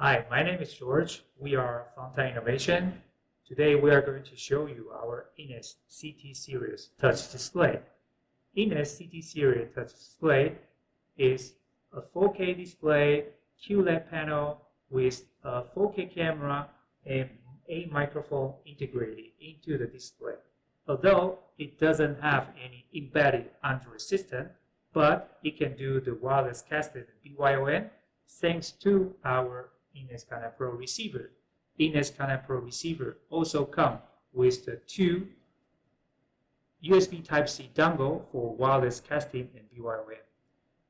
Hi, my name is George. We are Fountain Innovation. Today we are going to show you our Ines CT Series touch display. Ines CT Series touch display is a 4K display QLED panel with a 4K camera and a microphone integrated into the display. Although it doesn't have any embedded Android system, but it can do the wireless casting and BYON thanks to our Ines Connect Pro receiver. Ines Connect Pro receiver also comes with the two USB Type-C dongle for wireless casting and BYON.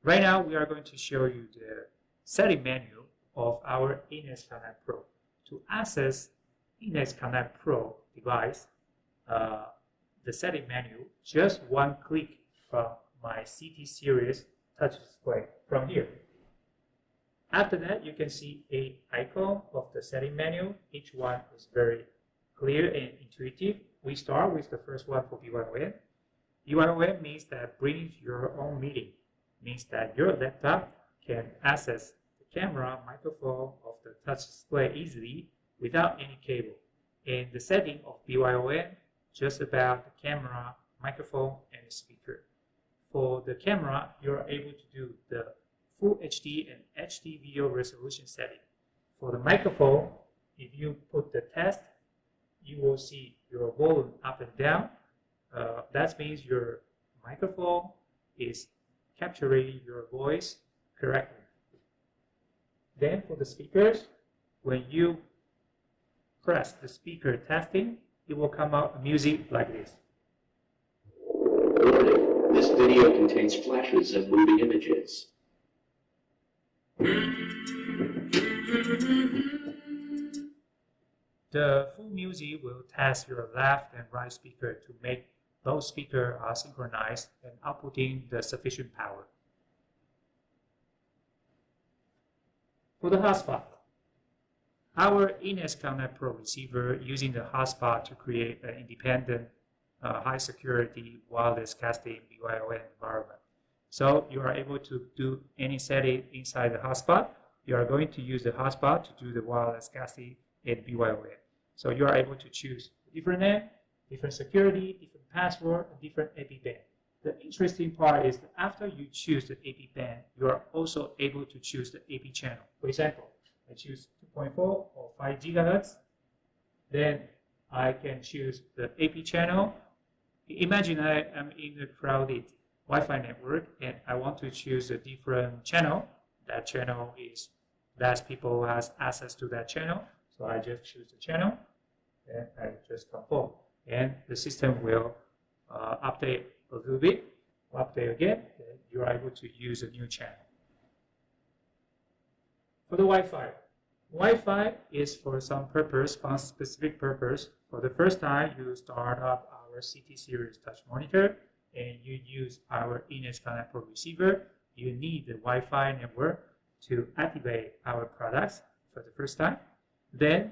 Right now, we are going to show you the setting menu of our Ines Connect Pro. To access Ines Connect Pro device, the setting menu, just one click from my CT Series touch display from here. After that, you can see an icon of the setting menu. Each one is very clear and intuitive. We start with the first one for BYON. BYON means that bring your own meeting. Means that your laptop can access the camera, microphone of the touch display easily without any cable. And the setting of BYON, just about the camera, microphone, and the speaker. For the camera, you're able to do the Full HD and HD video resolution setting. For the microphone, if you put the test, you will see your volume up and down. That means your microphone is capturing your voice correctly. Then for the speakers, when you press the speaker testing, it will come out music like this. Warning, this video contains flashes of moving images. The full music will test your left and right speaker to make both speakers are synchronized and outputting the sufficient power. For the hotspot, our Ines Connect Pro receiver using the hotspot to create an independent, high security wireless casting BYON environment. So you are able to do any setting inside the hotspot. You are going to use the hotspot to do the wireless casting and BYON. So you are able to choose different name, different security, different password, and different AP band. The interesting part is that after you choose the AP band, you are also able to choose the AP channel. For example, I choose 2.4 or 5 gigahertz. Then I can choose the AP channel. Imagine I am in a crowded Wi-Fi network and I want to choose a different channel. That channel is less people has access to that channel. So I just choose the channel and I just confirm. And the system will update a little bit, update again, and you are able to use a new channel. For the Wi-Fi. Wi-Fi is for some purpose, for specific purpose. For the first time, you start up our CT Series touch monitor and you use our Ines Connect Pro receiver, you need the Wi-Fi network to activate our products for the first time. Then,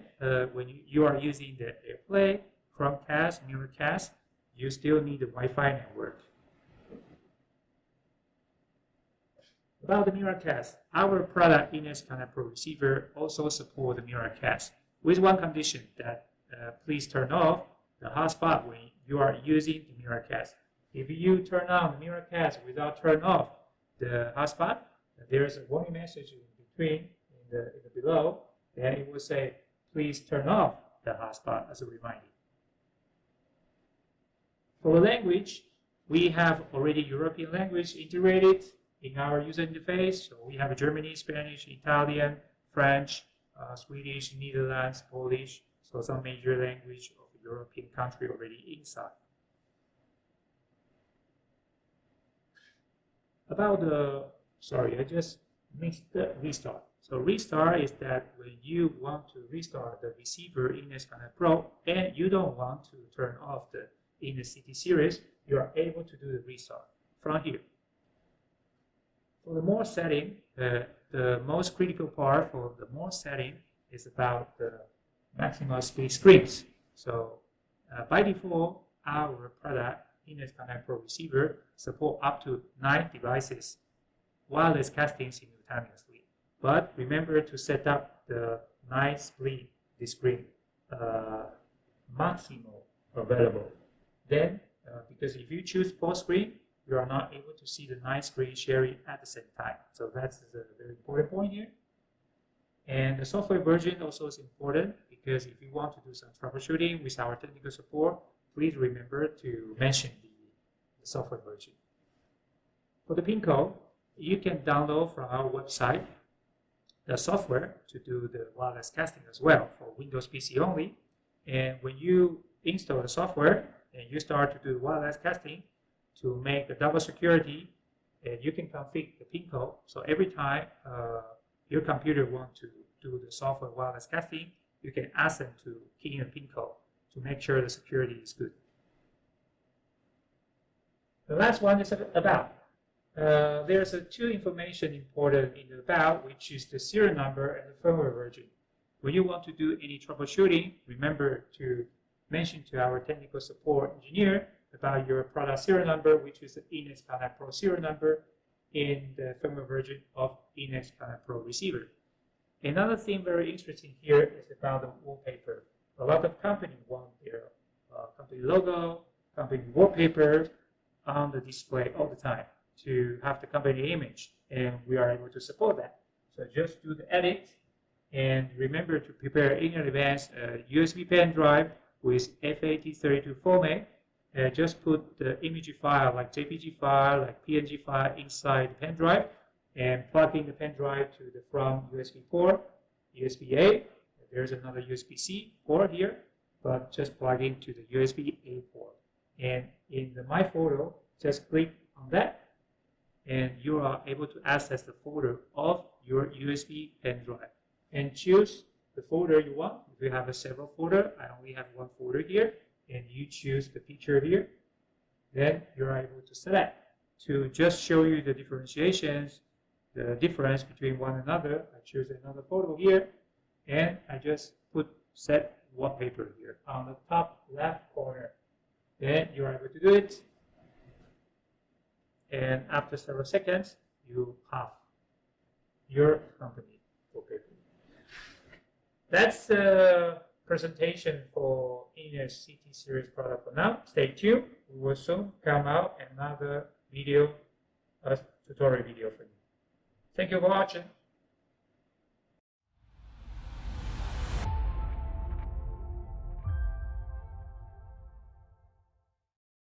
when you are using the AirPlay, Chromecast, Miracast, you still need the Wi-Fi network. About the Miracast, our product Ines Connect Pro receiver also supports the Miracast with one condition that please turn off the hotspot when you are using the Miracast. If you turn on the Miracast without turn off the hotspot, there is a warning message in between, in the below, and it will say, please turn off the hotspot as a reminder. For the language, we have already European language integrated in our user interface. So we have German, Spanish, Italian, French, Swedish, Netherlands, Polish, so some major language of the European country already inside. About the, sorry, I just missed the restart. So restart is that when you want to restart the receiver Ines Connect Pro and you don't want to turn off the Ines CT Series, you are able to do the restart from here. For the more setting, the most critical part for the more setting is about the maximum speed screens. So by default, our product Ines Connect Pro receiver support up to 9 devices wireless casting simultaneously. but remember to set up the night split screen maximum available. Then, because if you choose full screen, you are not able to see the night screen sharing at the same time. So that's a very important point here. And the software version also is important because if you want to do some troubleshooting with our technical support, please remember to mention the software version. For the pin code, you can download from our website the software to do the wireless casting as well for Windows PC only. And when you install the software and you start to do wireless casting to make the double security, and you can configure the pin code. So every time your computer wants to do the software wireless casting, you can ask them to key in a pin code to make sure the security is good. The last one is about. There's two information important in the about, which is the serial number and the firmware version. When you want to do any troubleshooting, remember to mention to our technical support engineer about your product serial number, which is the Inex Connect Pro serial number in the firmware version of Inex Connect Pro receiver. Another thing very interesting here is about the wallpaper. A lot of companies want their company logo, company wallpaper on the display all the time to have the company image, and we are able to support that. So just do the edit, and remember to prepare in advance a USB pen drive with FAT32 format. Just put the image file like JPG file, like PNG file inside the pen drive, and plug in the pen drive to the from USB port, USB-A. There's another USB-C port here, but just plug into the USB-A port. And in the My Photo, just click on that, and you are able to access the folder of your USB pen drive. And choose the folder you want. If you have several folders, I only have one folder here, and you choose the picture here, then you're able to select. To just show you the differentiations, the difference between one another, I choose another photo here, and I just put set wallpaper here on the top left corner. Then you're able to do it, and after several seconds, you have your company wallpaper. That's the presentation for Inex CT series product for now. Stay tuned. We will soon come out another video, tutorial video for you. Thank you for watching.